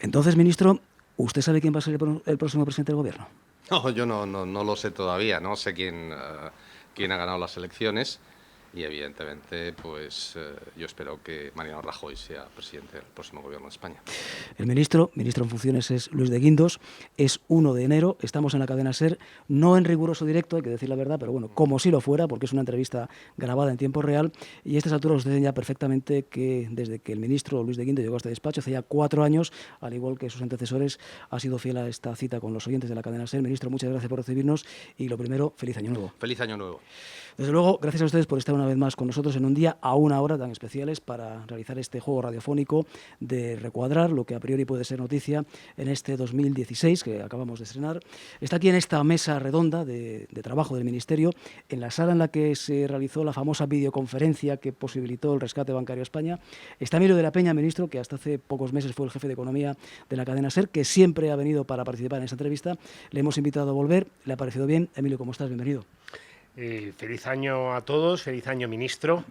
Entonces, ministro, ¿usted sabe quién va a ser el próximo presidente del gobierno? No, yo no lo sé todavía, no sé quién ha ganado las elecciones y evidentemente pues yo espero que Mariano Rajoy sea presidente del próximo gobierno de España. El ministro en funciones es Luis de Guindos, es 1 de enero, estamos en la cadena SER, no en riguroso directo, hay que decir la verdad, pero bueno, como si lo fuera, porque es una entrevista grabada en tiempo real, y a estas alturas ustedes ya perfectamente que desde que el ministro Luis de Guindos llegó a este despacho, hace ya 4 años, al igual que sus antecesores, ha sido fiel a esta cita con los oyentes de la cadena SER. Ministro, muchas gracias por recibirnos y lo primero, feliz año nuevo. Feliz año nuevo. Desde luego, gracias a ustedes por estar una vez más con nosotros en un día a una hora tan especiales para realizar este juego radiofónico de recuadrar lo que a priori puede ser noticia en este 2016 que acabamos de estrenar. Está aquí en esta mesa redonda de trabajo del Ministerio, en la sala en la que se realizó la famosa videoconferencia que posibilitó el rescate bancario a España. Está Emilio de la Peña, ministro, que hasta hace pocos meses fue el jefe de Economía de la cadena SER, que siempre ha venido para participar en esta entrevista. Le hemos invitado a volver, le ha parecido bien. Emilio, ¿cómo estás? Bienvenido. Feliz año a todos, feliz año, ministro.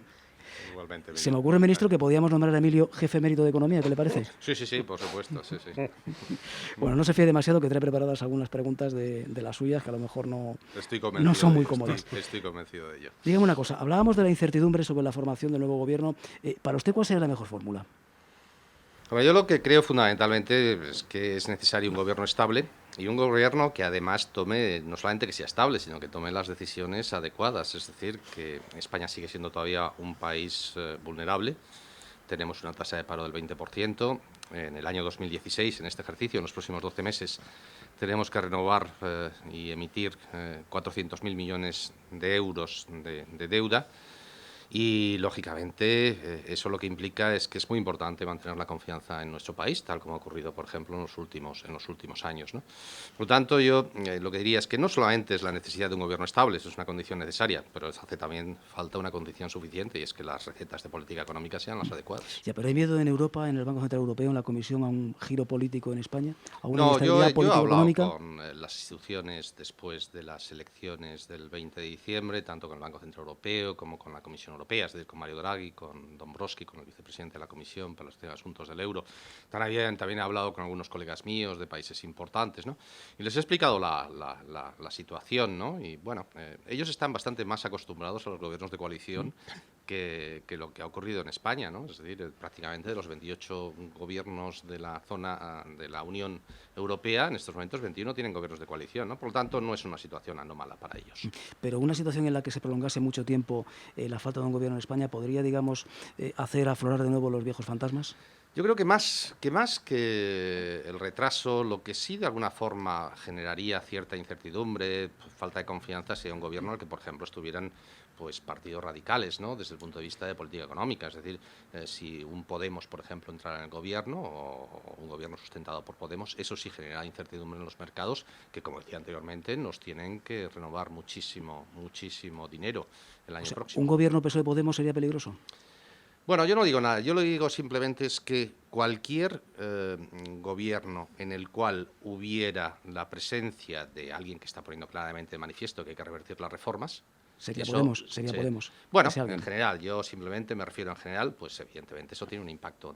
Igualmente, Se me ocurre, ministro, que podíamos nombrar a Emilio jefe emérito de Economía, ¿qué le parece? Sí, por supuesto, sí. Bueno, no se fíe demasiado, que trae preparadas algunas preguntas de las suyas que a lo mejor no son muy cómodas. Estoy convencido de ello. Dígame una cosa, hablábamos de la incertidumbre sobre la formación del nuevo gobierno. ¿Para usted cuál sería la mejor fórmula? Bueno, yo lo que creo fundamentalmente es que es necesario un gobierno estable y un gobierno que además tome, no solamente que sea estable, sino que tome las decisiones adecuadas. Es decir, que España sigue siendo todavía un país vulnerable. Tenemos una tasa de paro del 20%. En el año 2016, en este ejercicio, en los próximos 12 meses, tenemos que renovar y emitir 400.000 millones de euros de deuda. Y, lógicamente, eso lo que implica es que es muy importante mantener la confianza en nuestro país, tal como ha ocurrido, por ejemplo, en los últimos años, ¿no? Por lo tanto, yo lo que diría es que no solamente es la necesidad de un gobierno estable, eso es una condición necesaria, pero hace también falta una condición suficiente y es que las recetas de política económica sean las adecuadas. Ya, pero ¿hay miedo en Europa, en el Banco Central Europeo, en la Comisión, a un giro político en España? ¿A una No, yo inestabilidad he hablado político-económica? con las instituciones después de las elecciones del 20 de diciembre, tanto con el Banco Central Europeo como con la Comisión Europea, es decir, con Mario Draghi, con Dombrovskis, con el vicepresidente de la Comisión para los asuntos del euro. También he hablado con algunos colegas míos de países importantes, ¿no? Y les he explicado la situación, ¿no? Y bueno, ellos están bastante más acostumbrados a los gobiernos de coalición que lo que ha ocurrido en España, ¿no? Es decir, prácticamente de los 28 gobiernos de la zona de la Unión Europea, en estos momentos 21 tienen gobiernos de coalición, ¿no? Por lo tanto, no es una situación anómala para ellos. Pero una situación en la que se prolongase mucho tiempo la falta de un gobierno en España, ¿podría, digamos, hacer aflorar de nuevo los viejos fantasmas? Yo creo que más que el retraso, lo que sí de alguna forma generaría cierta incertidumbre, falta de confianza, sería un gobierno en el que, por ejemplo, estuvieran pues partidos radicales, ¿no? Desde el punto de vista de política económica. Es decir, si un Podemos, por ejemplo, entrara en el gobierno o un gobierno sustentado por Podemos, eso sí genera incertidumbre en los mercados que, como decía anteriormente, nos tienen que renovar muchísimo dinero el año próximo. ¿Un gobierno PSOE-Podemos sería peligroso? Bueno, yo no digo nada, yo lo que digo simplemente es que cualquier gobierno en el cual hubiera la presencia de alguien que está poniendo claramente de manifiesto que hay que revertir las reformas. Sería eso, Podemos. Bueno, en general, yo simplemente me refiero en general, pues evidentemente eso tiene un impacto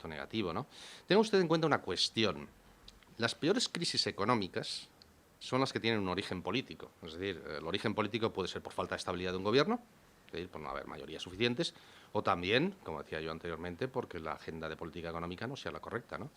negativo, ¿no? Tenga usted en cuenta una cuestión. Las peores crisis económicas son las que tienen un origen político. Es decir, el origen político puede ser por falta de estabilidad de un gobierno, es decir, por no haber mayorías suficientes, o también, como decía yo anteriormente, porque la agenda de política económica no sea la correcta, ¿no?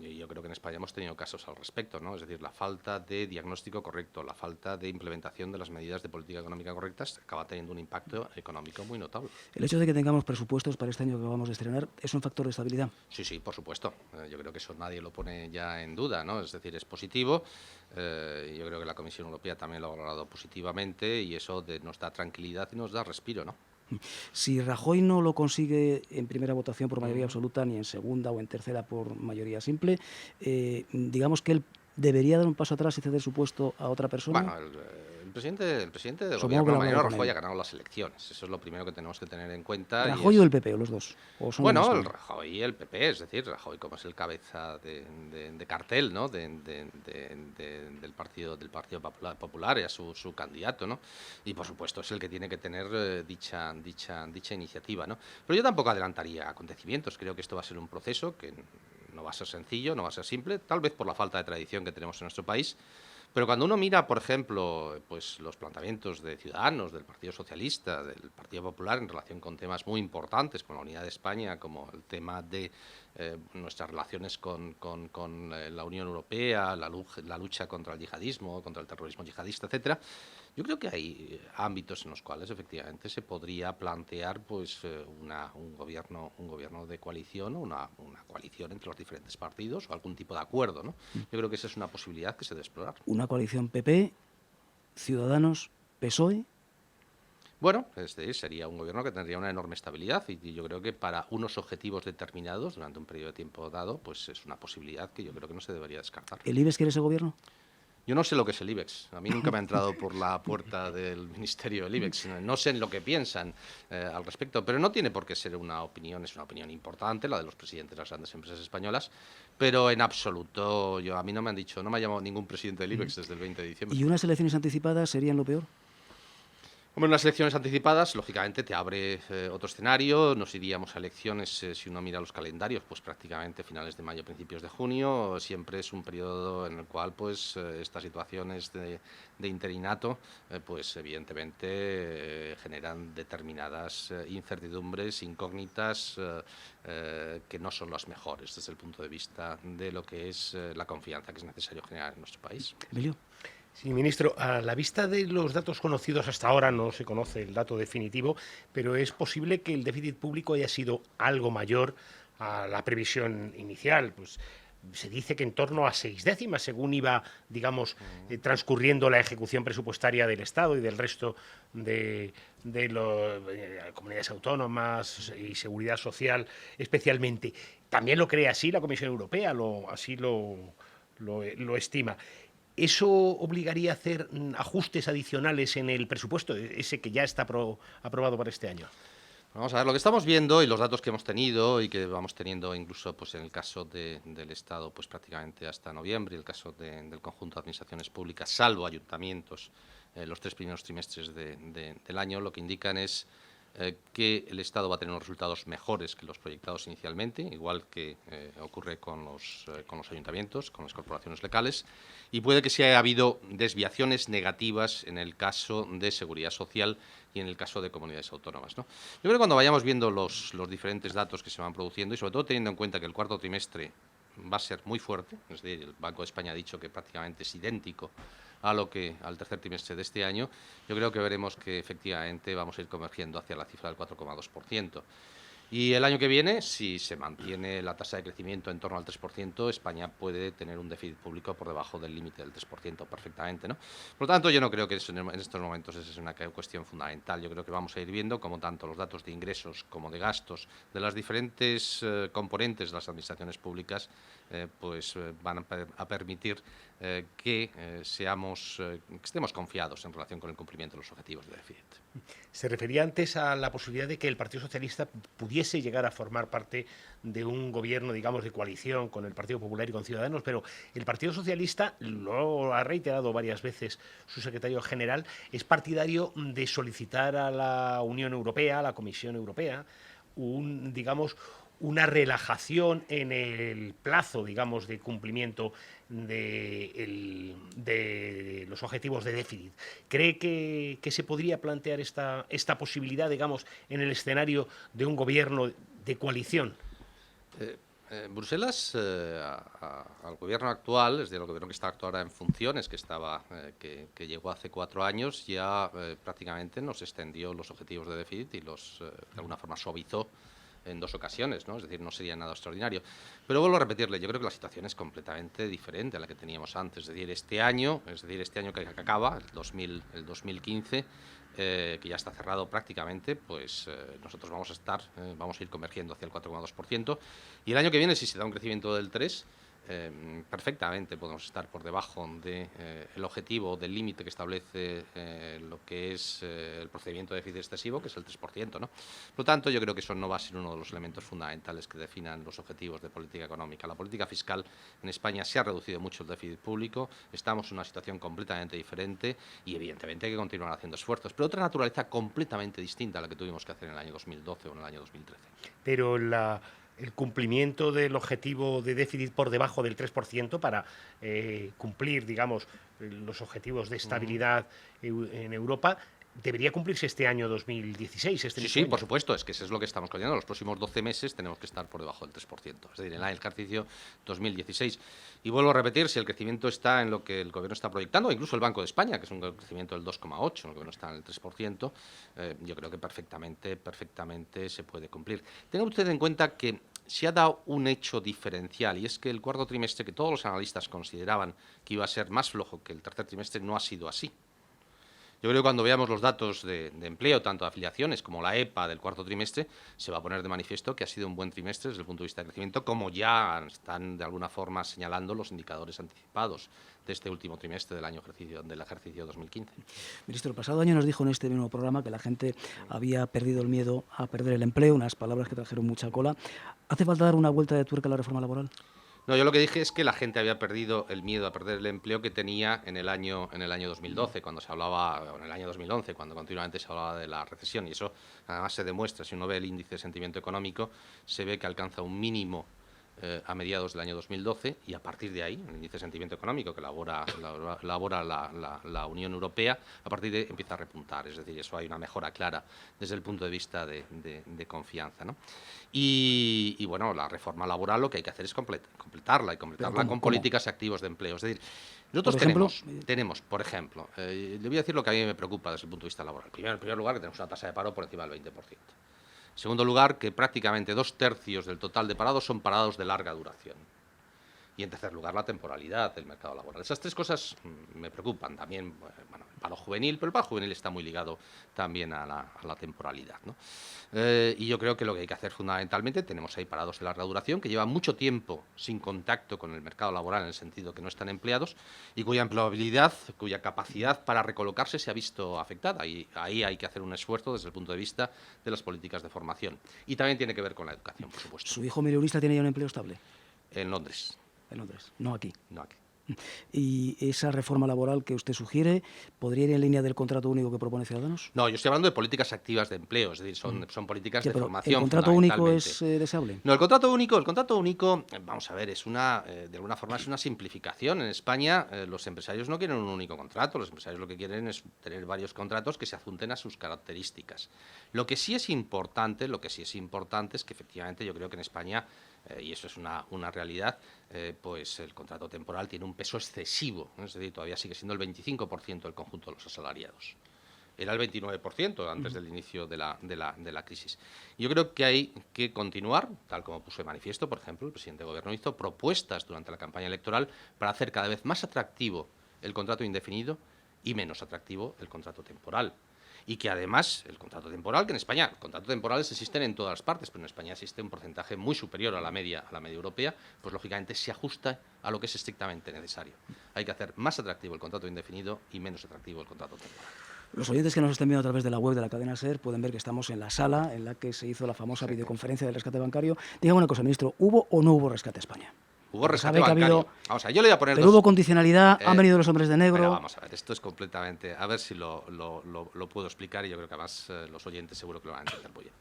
Y yo creo que en España hemos tenido casos al respecto, ¿no? Es decir, la falta de diagnóstico correcto, la falta de implementación de las medidas de política económica correctas acaba teniendo un impacto económico muy notable. ¿El hecho de que tengamos presupuestos para este año que acabamos de estrenar es un factor de estabilidad? Sí, por supuesto. Yo creo que eso nadie lo pone ya en duda, ¿no? Es decir, es positivo. Yo creo que la Comisión Europea también lo ha valorado positivamente y eso nos da tranquilidad y nos da respiro, ¿no? Si Rajoy no lo consigue en primera votación por mayoría absoluta, ni en segunda o en tercera por mayoría simple, digamos que él debería dar un paso atrás y ceder su puesto a otra persona. Bueno, el presidente del gobierno, Mariano Rajoy, ha ganado las elecciones. Eso es lo primero que tenemos que tener en cuenta. ¿Rajoy o el PP, o los dos? Bueno, el Rajoy y el PP, es decir, Rajoy como es el cabeza de cartel, ¿no? del Partido Popular, es su candidato, ¿no? Y por supuesto es el que tiene que tener dicha iniciativa, ¿no? Pero yo tampoco adelantaría acontecimientos. Creo que esto va a ser un proceso que no va a ser sencillo, no va a ser simple, tal vez por la falta de tradición que tenemos en nuestro país. Pero cuando uno mira, por ejemplo, pues los planteamientos de Ciudadanos, del Partido Socialista, del Partido Popular en relación con temas muy importantes como la unidad de España, como el tema de nuestras relaciones con la Unión Europea, la lucha contra el yihadismo, contra el terrorismo yihadista, etcétera, yo creo que hay ámbitos en los cuales efectivamente se podría plantear pues un gobierno de coalición o una coalición entre los diferentes partidos o algún tipo de acuerdo, ¿no? Yo creo que esa es una posibilidad que se debe explorar. Una coalición PP, Ciudadanos, PSOE. Bueno, sería un gobierno que tendría una enorme estabilidad y yo creo que para unos objetivos determinados durante un periodo de tiempo dado, pues es una posibilidad que yo creo que no se debería descartar. ¿El IBEX quiere ese gobierno? Yo no sé lo que es el IBEX. A mí nunca me ha entrado por la puerta del ministerio del IBEX. No sé en lo que piensan al respecto, pero no tiene por qué ser una opinión. Es una opinión importante, la de los presidentes de las grandes empresas españolas, pero en absoluto, a mí no me han dicho, no me ha llamado ningún presidente del IBEX desde el 20 de diciembre. ¿Y unas elecciones anticipadas serían lo peor? Hombre, unas elecciones anticipadas, lógicamente, te abre otro escenario. Nos iríamos a elecciones, si uno mira los calendarios, pues prácticamente finales de mayo, principios de junio. Siempre es un periodo en el cual, pues, estas situaciones de interinato, pues, evidentemente, generan determinadas incertidumbres, incógnitas, que no son las mejores desde el punto de vista de lo que es la confianza que es necesario generar en nuestro país. Emilio. Sí, ministro, a la vista de los datos conocidos hasta ahora, no se conoce el dato definitivo, pero es posible que el déficit público haya sido algo mayor a la previsión inicial. Pues se dice que en torno a 6 décimas, según iba, digamos, transcurriendo la ejecución presupuestaria del Estado y del resto de las comunidades autónomas y seguridad social especialmente. También lo cree así la Comisión Europea, así lo estima. ¿Eso obligaría a hacer ajustes adicionales en el presupuesto, ese que ya está aprobado para este año? Vamos a ver, lo que estamos viendo y los datos que hemos tenido y que vamos teniendo incluso pues, en el caso del Estado pues, prácticamente hasta noviembre, y el caso del conjunto de administraciones públicas, salvo ayuntamientos, los 3 primeros trimestres del año, lo que indican es que el Estado va a tener unos resultados mejores que los proyectados inicialmente, igual que ocurre con los ayuntamientos, con las corporaciones locales, y puede que sí haya habido desviaciones negativas en el caso de seguridad social y en el caso de comunidades autónomas, ¿no? Yo creo que cuando vayamos viendo los diferentes datos que se van produciendo y sobre todo teniendo en cuenta que el cuarto trimestre va a ser muy fuerte, es decir, el Banco de España ha dicho que prácticamente es idéntico al tercer trimestre de este año, yo creo que veremos que efectivamente vamos a ir convergiendo hacia la cifra del 4,2%. Y el año que viene, si se mantiene la tasa de crecimiento en torno al 3%, España puede tener un déficit público por debajo del límite del 3% perfectamente, ¿no? Por lo tanto, yo no creo que eso en estos momentos esa es una cuestión fundamental. Yo creo que vamos a ir viendo cómo tanto los datos de ingresos como de gastos de las diferentes componentes de las administraciones públicas van a permitir que estemos confiados en relación con el cumplimiento de los objetivos de déficit. Se refería antes a la posibilidad de que el Partido Socialista pudiese llegar a formar parte de un gobierno, digamos, de coalición con el Partido Popular y con Ciudadanos, pero el Partido Socialista, lo ha reiterado varias veces su secretario general, es partidario de solicitar a la Unión Europea, a la Comisión Europea, una relajación en el plazo, digamos, de cumplimiento de los objetivos de déficit. ¿Cree que se podría plantear esta posibilidad, digamos, en el escenario de un gobierno de coalición? Bruselas, al gobierno actual, es decir, al gobierno que está ahora en funciones, que llegó hace 4 años, ya prácticamente nos extendió los objetivos de déficit y de alguna forma suavizó en 2 ocasiones, ¿no? Es decir, no sería nada extraordinario. Pero vuelvo a repetirle, yo creo que la situación es completamente diferente a la que teníamos antes. Es decir, este año que acaba, el 2015, que ya está cerrado prácticamente, pues nosotros vamos a ir convergiendo hacia el 4,2%. Y el año que viene, si se da un crecimiento del 3%, perfectamente podemos estar por debajo del objetivo, del límite que establece lo que es el procedimiento de déficit excesivo, que es el 3%, ¿no? Por lo tanto, yo creo que eso no va a ser uno de los elementos fundamentales que definan los objetivos de política económica. La política fiscal en España se ha reducido mucho el déficit público, estamos en una situación completamente diferente y evidentemente hay que continuar haciendo esfuerzos, pero otra naturaleza completamente distinta a la que tuvimos que hacer en el año 2012 o en el año 2013. Pero el cumplimiento del objetivo de déficit por debajo del 3% para cumplir, digamos, los objetivos de estabilidad en Europa, debería cumplirse este año 2016. Sí, por supuesto, es que eso es lo que estamos consiguiendo. Los próximos 12 meses tenemos que estar por debajo del 3%, es decir, en el ejercicio 2016. Y vuelvo a repetir, si el crecimiento está en lo que el Gobierno está proyectando, incluso el Banco de España, que es un crecimiento del 2,8%, el Gobierno está en el 3%, yo creo que perfectamente se puede cumplir. Tenga usted en cuenta que se ha dado un hecho diferencial, y es que el cuarto trimestre, que todos los analistas consideraban que iba a ser más flojo que el tercer trimestre, no ha sido así. Yo creo que cuando veamos los datos de empleo, tanto de afiliaciones como la EPA del cuarto trimestre, se va a poner de manifiesto que ha sido un buen trimestre desde el punto de vista de crecimiento, como ya están de alguna forma señalando los indicadores anticipados de este último trimestre del ejercicio 2015. Ministro, el pasado año nos dijo en este mismo programa que la gente había perdido el miedo a perder el empleo, unas palabras que trajeron mucha cola. ¿Hace falta dar una vuelta de tuerca a la reforma laboral? No, yo lo que dije es que la gente había perdido el miedo a perder el empleo que tenía en el año 2012, cuando se hablaba, o en el año 2011, cuando continuamente se hablaba de la recesión. Y eso además se demuestra, si uno ve el índice de sentimiento económico, se ve que alcanza un mínimo a mediados del año 2012, y a partir de ahí, el índice de sentimiento económico que elabora la Unión Europea, a partir de ahí empieza a repuntar. Es decir, eso hay una mejora clara desde el punto de vista de confianza, ¿no? Y bueno, la reforma laboral lo que hay que hacer es completarla con políticas activas de empleo. Es decir, nosotros tenemos, por ejemplo, le voy a decir lo que a mí me preocupa desde el punto de vista laboral. Primero, en primer lugar, que tenemos una tasa de paro por encima del 20%. En segundo lugar, que prácticamente 2/3 del total de parados son parados de larga duración. Y en tercer lugar, la temporalidad del mercado laboral. Esas tres cosas me preocupan. También, bueno, el paro juvenil, pero el paro juvenil está muy ligado también a la temporalidad, ¿no? Y yo creo que lo que hay que hacer fundamentalmente, tenemos ahí parados de larga duración, que llevan mucho tiempo sin contacto con el mercado laboral, en el sentido que no están empleados, y cuya empleabilidad, cuya capacidad para recolocarse se ha visto afectada. Y ahí hay que hacer un esfuerzo desde el punto de vista de las políticas de formación. Y también tiene que ver con la educación, por supuesto. ¿Su hijo milionista tiene ya un empleo estable? En Londres. En Londres, no aquí. No aquí. ¿Y esa reforma laboral que usted sugiere podría ir en línea del contrato único que propone Ciudadanos? No, yo estoy hablando de políticas activas de empleo, es decir, son políticas de formación. ¿El contrato único es deseable? No, el contrato único, vamos a ver, es de alguna forma es una simplificación. En España los empresarios no quieren un único contrato, los empresarios lo que quieren es tener varios contratos que se adjunten a sus características. Lo que sí es importante es que efectivamente yo creo que en España, y eso es una realidad, pues el contrato temporal tiene un peso excesivo, ¿no? Es decir, todavía sigue siendo el 25% del conjunto de los asalariados. Era el 29% antes del inicio de la crisis. Yo creo que hay que continuar, tal como puso de manifiesto, por ejemplo, el presidente del Gobierno hizo propuestas durante la campaña electoral para hacer cada vez más atractivo el contrato indefinido y menos atractivo el contrato temporal. Y que además el contrato temporal, que en España, contratos temporales existen en todas partes, pero en España existe un porcentaje muy superior a la media europea, pues lógicamente se ajusta a lo que es estrictamente necesario. Hay que hacer más atractivo el contrato indefinido y menos atractivo el contrato temporal. Los oyentes que nos estén viendo a través de la web de la cadena SER pueden ver que estamos en la sala en la que se hizo la famosa videoconferencia del rescate bancario. Dígame una cosa, ministro, ¿hubo o no hubo rescate a España? Hubo rescate bancario. Vamos a ver, yo le voy a poner pero hubo condicionalidad, han venido los hombres de negro. Pero vamos a ver, esto es completamente... A ver si lo puedo explicar, y yo creo que además los oyentes seguro que lo van a entender muy bien.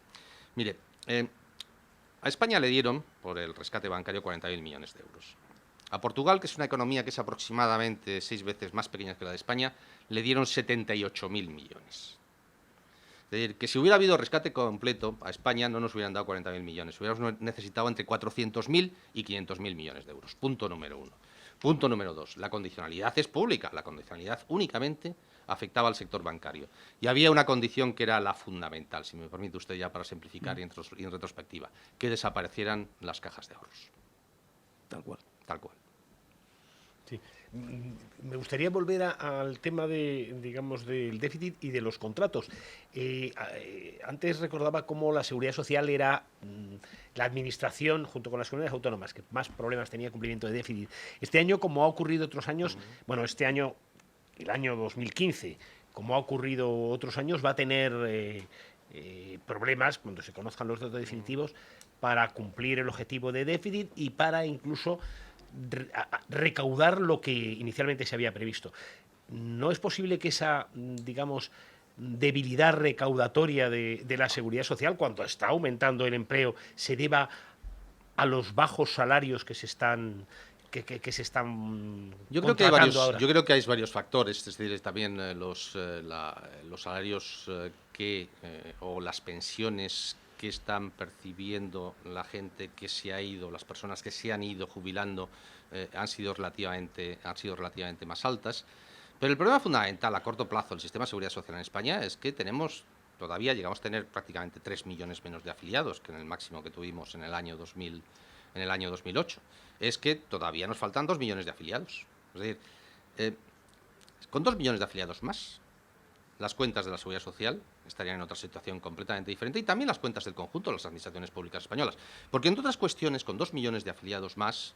Mire, a España le dieron, por el rescate bancario, 40.000 millones de euros. A Portugal, que es una economía que es aproximadamente 6 veces más pequeña que la de España, le dieron 78.000 millones. Es decir, que si hubiera habido rescate completo, a España no nos hubieran dado 40.000 millones. Hubiéramos necesitado entre 400.000 y 500.000 millones de euros. Punto número uno. Punto número dos. La condicionalidad es pública. La condicionalidad únicamente afectaba al sector bancario. Y había una condición que era la fundamental, si me permite usted ya para simplificar y en retrospectiva, que desaparecieran las cajas de ahorros. Tal cual. Tal cual. Sí. Me gustaría volver al tema digamos, del déficit y de los contratos. Antes recordaba cómo la Seguridad Social era la administración, junto con las comunidades autónomas, que más problemas tenía cumplimiento de déficit. Este año, como ha ocurrido otros años, bueno, este año, el año 2015, como ha ocurrido otros años, va a tener problemas, cuando se conozcan los datos definitivos, para cumplir el objetivo de déficit y para incluso recaudar lo que inicialmente se había previsto. ¿No es posible que esa, digamos, debilidad recaudatoria de la Seguridad Social, cuando está aumentando el empleo, se deba a los bajos salarios que se están yo creo que contratando ahora? yo creo que hay varios factores, es decir, también los salarios o las pensiones que están percibiendo la gente que se ha ido, las personas que se han ido jubilando, han sido relativamente más altas. Pero el problema fundamental a corto plazo del sistema de seguridad social en España es que todavía llegamos a tener prácticamente 3 millones menos de afiliados que en el máximo que tuvimos en el año 2008. Es que todavía nos faltan 2 millones de afiliados. Es decir, con 2 millones de afiliados más, las cuentas de la Seguridad Social estarían en otra situación completamente diferente, y también las cuentas del conjunto de las administraciones públicas españolas. Porque, entre otras cuestiones, con 2 millones de afiliados más,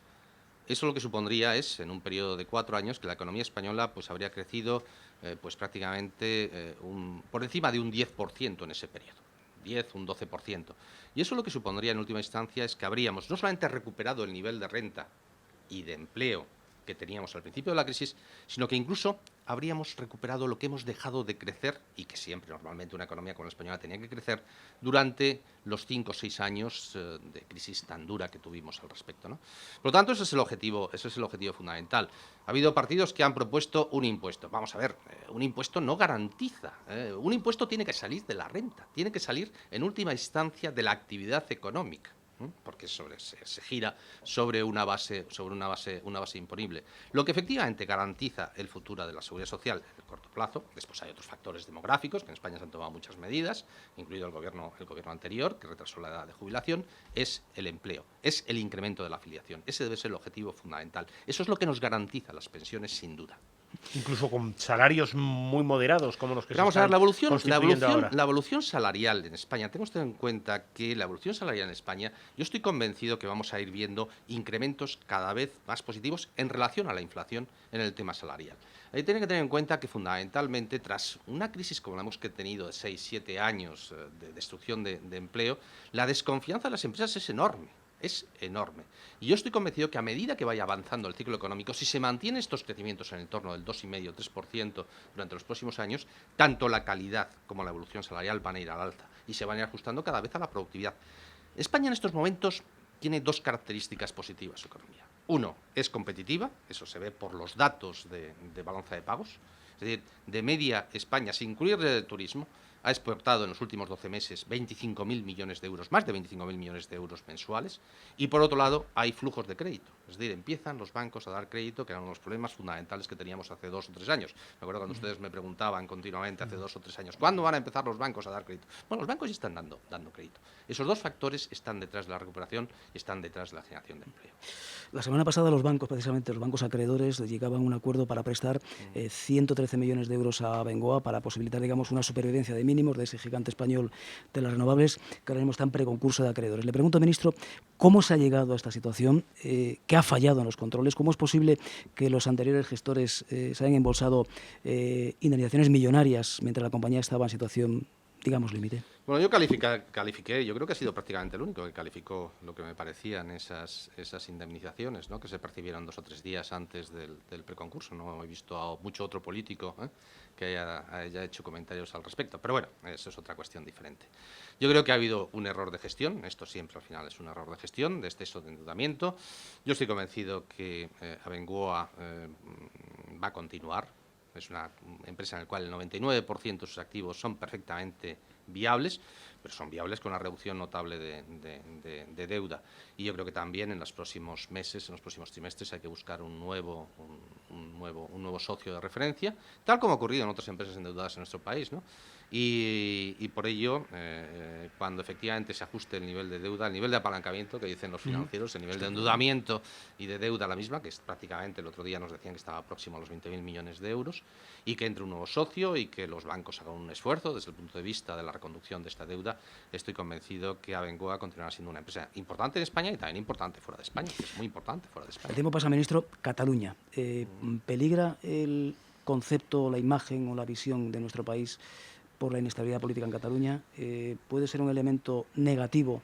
eso lo que supondría es, en un periodo de 4 años, que la economía española pues habría crecido pues prácticamente por encima de un 10% en ese periodo. Un 12%. Y eso lo que supondría en última instancia es que habríamos no solamente recuperado el nivel de renta y de empleo que teníamos al principio de la crisis, sino que incluso habríamos recuperado lo que hemos dejado de crecer, y que siempre normalmente una economía como la española tenía que crecer, durante los 5 o 6 años de crisis tan dura que tuvimos al respecto, ¿no? Por lo tanto, ese es el objetivo fundamental. Ha habido partidos que han propuesto un impuesto. Vamos a ver, un impuesto no garantiza. Un impuesto tiene que salir de la renta, tiene que salir en última instancia de la actividad económica, porque se gira sobre una base imponible. Lo que efectivamente garantiza el futuro de la seguridad social en el corto plazo. Después hay otros factores demográficos, que en España se han tomado muchas medidas, incluido el gobierno anterior, que retrasó la edad de jubilación, es el empleo, es el incremento de la afiliación. Ese debe ser el objetivo fundamental. Eso es lo que nos garantiza las pensiones, sin duda. Incluso con salarios muy moderados, como los que Vamos se a ver, están constituyendo ahora. la evolución salarial en España. Tenemos que tener en cuenta que la evolución salarial en España, yo estoy convencido que vamos a ir viendo incrementos cada vez más positivos en relación a la inflación en el tema salarial. Hay que tener en cuenta que fundamentalmente, tras una crisis como la hemos tenido de 6-7 años de destrucción de empleo, la desconfianza de las empresas es enorme. Es enorme. Y yo estoy convencido que a medida que vaya avanzando el ciclo económico, si se mantienen estos crecimientos en el torno del 2,5-3% durante los próximos años, tanto la calidad como la evolución salarial van a ir al alza y se van a ir ajustando cada vez a la productividad. España en estos momentos tiene 2 características positivas su economía. Uno, es competitiva, eso se ve por los datos de balanza de pagos. Es decir, de media, España, sin incluir el turismo, ha exportado en los últimos 12 meses 25.000 millones de euros, más de 25.000 millones de euros mensuales. Y por otro lado, hay flujos de crédito. Es decir, empiezan los bancos a dar crédito, que eran uno de los problemas fundamentales que teníamos hace 2 o 3 años. Me acuerdo cuando ustedes me preguntaban continuamente hace 2 o 3 años, ¿cuándo van a empezar los bancos a dar crédito? Bueno, los bancos ya están dando crédito. Esos 2 factores están detrás de la recuperación y están detrás de la generación de empleo. La semana pasada los bancos, precisamente los bancos acreedores, llegaban a un acuerdo para prestar 113 millones de euros a Bengoa para posibilitar, digamos, una supervivencia de mínimos de ese gigante español de las renovables, que ahora mismo está en preconcurso de acreedores. Le pregunto, ministro, ¿cómo se ha llegado a esta situación? ¿Qué ha fallado en los controles? ¿Cómo es posible que los anteriores gestores se hayan embolsado indemnizaciones millonarias mientras la compañía estaba en situación, digamos, límite? Bueno, yo califiqué, yo creo que ha sido prácticamente el único que calificó lo que me parecían esas indemnizaciones, ¿no?, que se percibieron 2 o 3 días antes del preconcurso. No he visto a mucho otro político que haya hecho comentarios al respecto. Pero bueno, eso es otra cuestión diferente. Yo creo que ha habido un error de gestión. Esto siempre al final es un error de gestión, de exceso de endeudamiento. Yo estoy convencido que Abengoa va a continuar. Es una empresa en la cual el 99% de sus activos son perfectamente viables, pero son viables con una reducción notable de deuda. Y yo creo que también en los próximos meses, en los próximos trimestres, hay que buscar un nuevo socio de referencia, tal como ha ocurrido en otras empresas endeudadas en nuestro país, ¿no? Y por ello, cuando efectivamente se ajuste el nivel de deuda, el nivel de apalancamiento que dicen los financieros, el nivel de endeudamiento y de deuda la misma, que es prácticamente, el otro día nos decían que estaba próximo a los 20.000 millones de euros, y que entre un nuevo socio y que los bancos hagan un esfuerzo desde el punto de vista de la reconducción de esta deuda, estoy convencido que Abengoa continuará siendo una empresa importante en España y también importante fuera de España, que es muy importante fuera de España. El tiempo pasa, ministro. Cataluña. ¿Peligra el concepto, la imagen o la visión de nuestro país por la inestabilidad política en Cataluña? ¿Puede ser un elemento negativo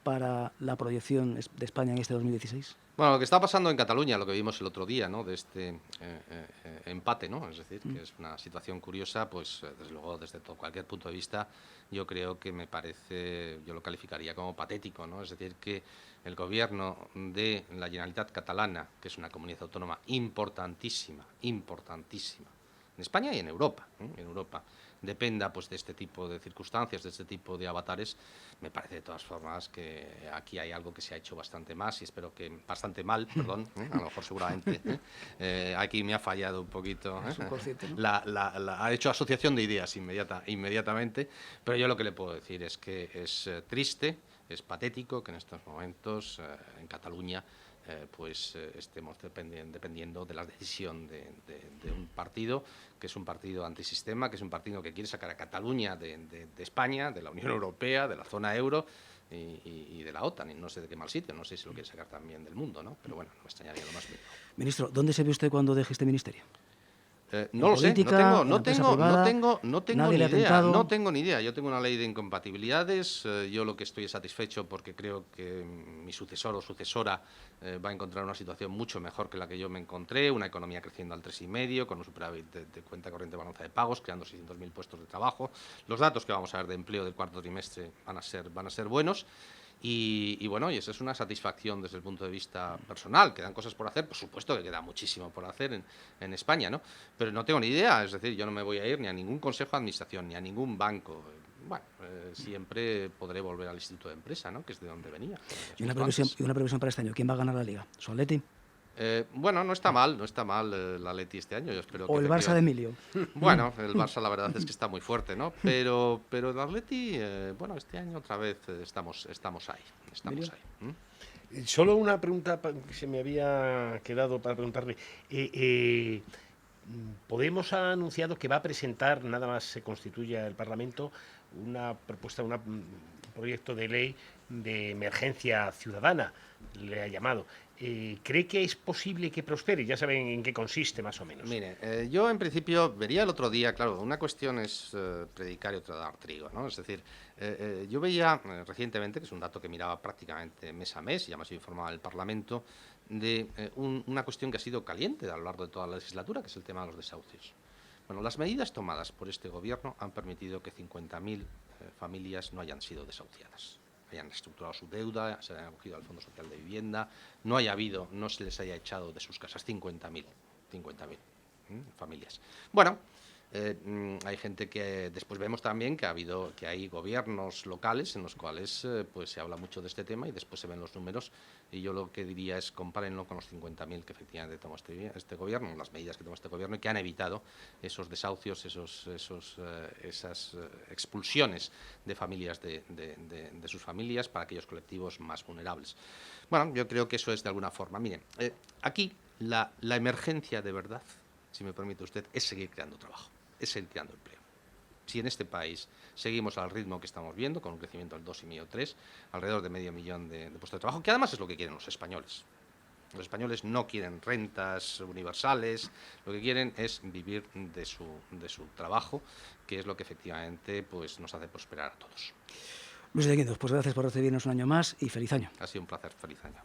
para la proyección de España en este 2016? Bueno, lo que está pasando en Cataluña, lo que vimos el otro día, ¿no?, de este empate, ¿no?, es decir, que es una situación curiosa, pues desde luego, desde cualquier punto de vista, yo creo que me parece, yo lo calificaría como patético, ¿no? Es decir, que el gobierno de la Generalitat Catalana, que es una comunidad autónoma importantísima, importantísima, en España y en Europa, dependa pues de este tipo de circunstancias, de este tipo de avatares, me parece de todas formas que aquí hay algo que se ha hecho bastante más y espero que bastante mal, perdón, a lo mejor seguramente, aquí me ha fallado un poquito, ¿no? Ha hecho asociación de ideas inmediatamente, pero yo lo que le puedo decir es que es triste, es patético que en estos momentos en Cataluña estemos dependiendo de la decisión de un partido que es un partido antisistema, que es un partido que quiere sacar a Cataluña de España, de la Unión Europea, de la zona euro y de la OTAN, y no sé de qué mal sitio, no sé si lo quiere sacar también del mundo, ¿no? Pero bueno, no me extrañaría lo más mínimo. Ministro, ¿dónde se ve usted cuando deje este ministerio? No lo sé, no tengo nadie ni le ha idea, tentado. no tengo ni idea. Yo tengo una ley de incompatibilidades, yo lo que estoy es satisfecho porque creo que mi sucesor o sucesora va a encontrar una situación mucho mejor que la que yo me encontré, una economía creciendo al 3,5, con un superávit de cuenta corriente balanza de pagos, creando 600.000 puestos de trabajo. Los datos que vamos a ver de empleo del cuarto trimestre van a ser buenos. Y bueno, y esa es una satisfacción desde el punto de vista personal. Quedan cosas por hacer, por supuesto que queda muchísimo por hacer en España, ¿no? Pero no tengo ni idea, es decir, yo no me voy a ir ni a ningún consejo de administración, ni a ningún banco. Bueno, siempre podré volver al Instituto de Empresa, ¿no? Que es de donde venía. Y una previsión para este año. ¿Quién va a ganar la Liga? ¿Su Atleti? Bueno, no está mal el Atleti este año. Yo espero ¿O el Barça de Emilio? Bueno, el Barça la verdad es que está muy fuerte, ¿no? Pero el Atleti, bueno, este año otra vez estamos ahí. Estamos ahí. Solo una pregunta que se me había quedado para preguntarle. Podemos ha anunciado que va a presentar, nada más se constituya el Parlamento, una propuesta, un proyecto de ley de emergencia ciudadana, le ha llamado. ¿Cree que es posible que prospere? Ya saben en qué consiste, más o menos. Mire, yo en principio vería el otro día, claro, una cuestión es predicar y otra dar trigo, ¿no? Es decir, yo veía recientemente, que es un dato que miraba prácticamente mes a mes, y ya me ha sido informado el Parlamento, de una cuestión que ha sido caliente a lo largo de toda la legislatura, que es el tema de los desahucios. Bueno, las medidas tomadas por este gobierno han permitido que 50.000 familias no hayan sido desahuciadas. Hayan reestructurado su deuda, se hayan acogido al Fondo Social de Vivienda, no se les haya echado de sus casas 50.000 familias. Bueno, hay gente que después vemos también que hay gobiernos locales en los cuales pues se habla mucho de este tema y después se ven los números, y yo lo que diría es compárenlo con los 50.000 que efectivamente tomó este gobierno, las medidas que tomó este gobierno y que han evitado esos desahucios, esas expulsiones de familias de sus familias para aquellos colectivos más vulnerables. Bueno, yo creo que eso es de alguna forma. Miren, aquí la emergencia de verdad, si me permite usted, es seguir creando trabajo, es seguir creando empleo. Si en este país seguimos al ritmo que estamos viendo, con un crecimiento del 2,5-3, alrededor de 500.000 de puestos de trabajo, que además es lo que quieren los españoles. Los españoles no quieren rentas universales, lo que quieren es vivir de su trabajo, que es lo que efectivamente pues, nos hace prosperar a todos. Luis de Guindos, pues gracias por recibirnos un año más y feliz año. Ha sido un placer, feliz año.